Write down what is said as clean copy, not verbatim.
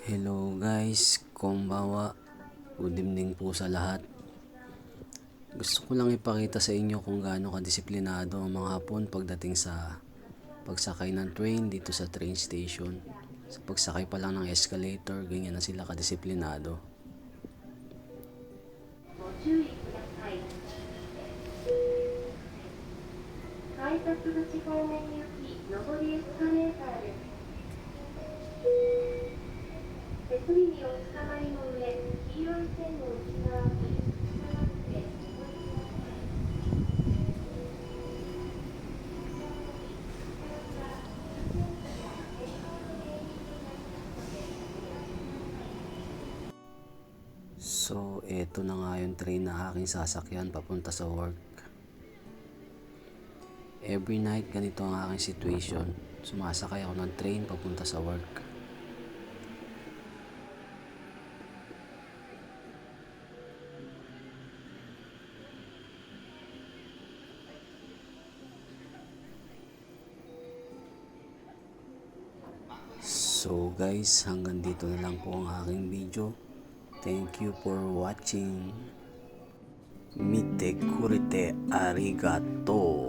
Hello guys, konbawa. Good evening po sa lahat. Gusto ko lang ipakita sa inyo kung gaano kadisiplinado ang mga Hapon pagdating sa pagsakay ng train dito sa train station. Sa pagsakay pa lang ng escalator, ganyan na sila kadisiplinado. So, eto na nga yung train na aking sasakyan papunta sa work. Every night, ganito ang aking situation. Sumasakay ako ng train papunta sa work. So guys, hanggang dito na lang po ang aking video. Thank you for watching. Mite kurite arigato.